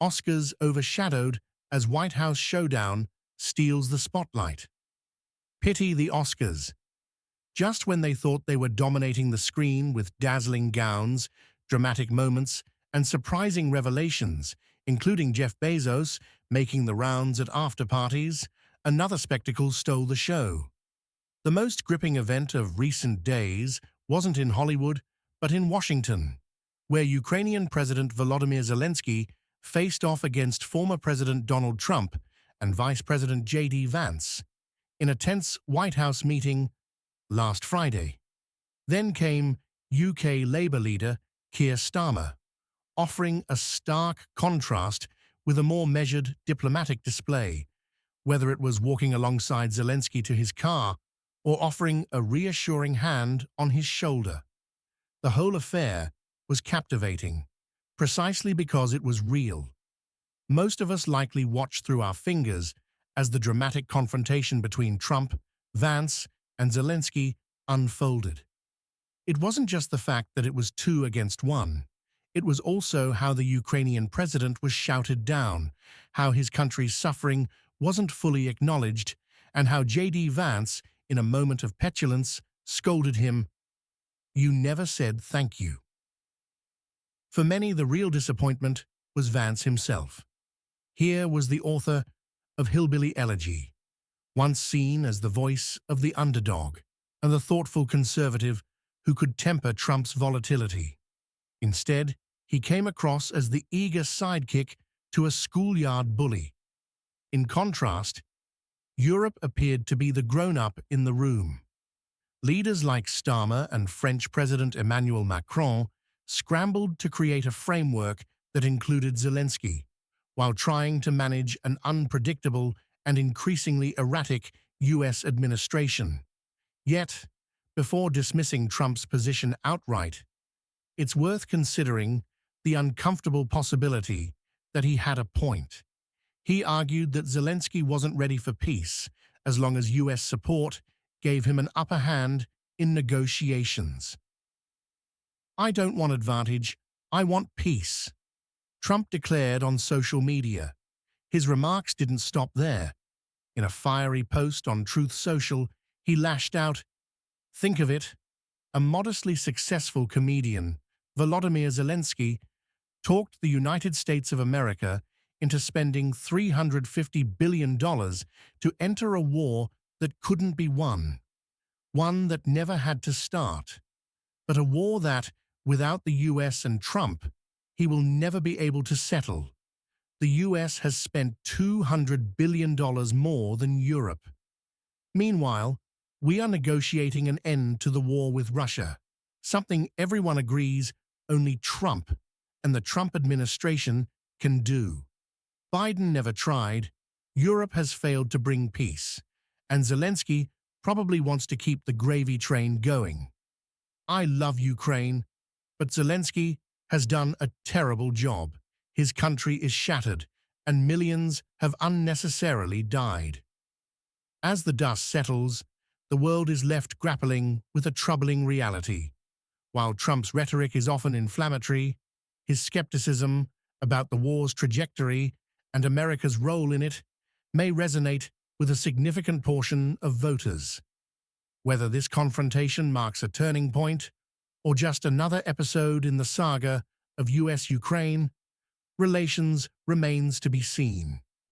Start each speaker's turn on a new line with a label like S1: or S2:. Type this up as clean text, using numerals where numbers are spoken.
S1: Oscars overshadowed as White House Showdown steals the spotlight. Pity the Oscars. Just when they thought they were dominating the screen with dazzling gowns, dramatic moments, and surprising revelations, including Jeff Bezos making the rounds at after-parties, another spectacle stole the show. The most gripping event of recent days wasn't in Hollywood, but in Washington, where Ukrainian President Volodymyr Zelensky faced off against former President Donald Trump and Vice President Vance in a tense White House meeting last Friday. Then came UK Labour leader Keir Starmer, offering a stark contrast with a more measured diplomatic display, whether it was walking alongside Zelensky to his car or offering a reassuring hand on his shoulder. The whole affair was captivating, precisely because it was real. Most of us likely watched through our fingers as the dramatic confrontation between Trump, Vance, and Zelensky unfolded. It wasn't just the fact that it was 2 against 1. It was also how the Ukrainian president was shouted down, how his country's suffering wasn't fully acknowledged, and how Vance, in a moment of petulance, scolded him, "You never said thank you." For many, the real disappointment was Vance himself. Here was the author of Hillbilly Elegy, once seen as the voice of the underdog and the thoughtful conservative who could temper Trump's volatility. Instead, he came across as the eager sidekick to a schoolyard bully. In contrast, Europe appeared to be the grown-up in the room. Leaders like Starmer and French President Emmanuel Macron scrambled to create a framework that included Zelensky, while trying to manage an unpredictable and increasingly erratic U.S. administration. Yet, before dismissing Trump's position outright, it's worth considering the uncomfortable possibility that he had a point. He argued that Zelensky wasn't ready for peace as long as U.S. support gave him an upper hand in negotiations. "I don't want advantage, I want peace," Trump declared on social media. His remarks didn't stop there. In a fiery post on Truth Social, he lashed out, "Think of it, a modestly successful comedian, Volodymyr Zelensky, talked the United States of America into spending $350 billion to enter a war that couldn't be won, one that never had to start, but a war that, without the US and Trump, he will never be able to settle. The US has spent $200 billion more than Europe. Meanwhile, we are negotiating an end to the war with Russia, something everyone agrees only Trump and the Trump administration can do. Biden never tried, Europe has failed to bring peace, and Zelensky probably wants to keep the gravy train going. I love Ukraine, but Zelensky has done a terrible job. His country is shattered, and millions have unnecessarily died. As the dust settles, the world is left grappling with a troubling reality. While Trump's rhetoric is often inflammatory, his skepticism about the war's trajectory and America's role in it may resonate with a significant portion of voters. Whether this confrontation marks a turning point or just another episode in the saga of US-Ukraine relations remains to be seen.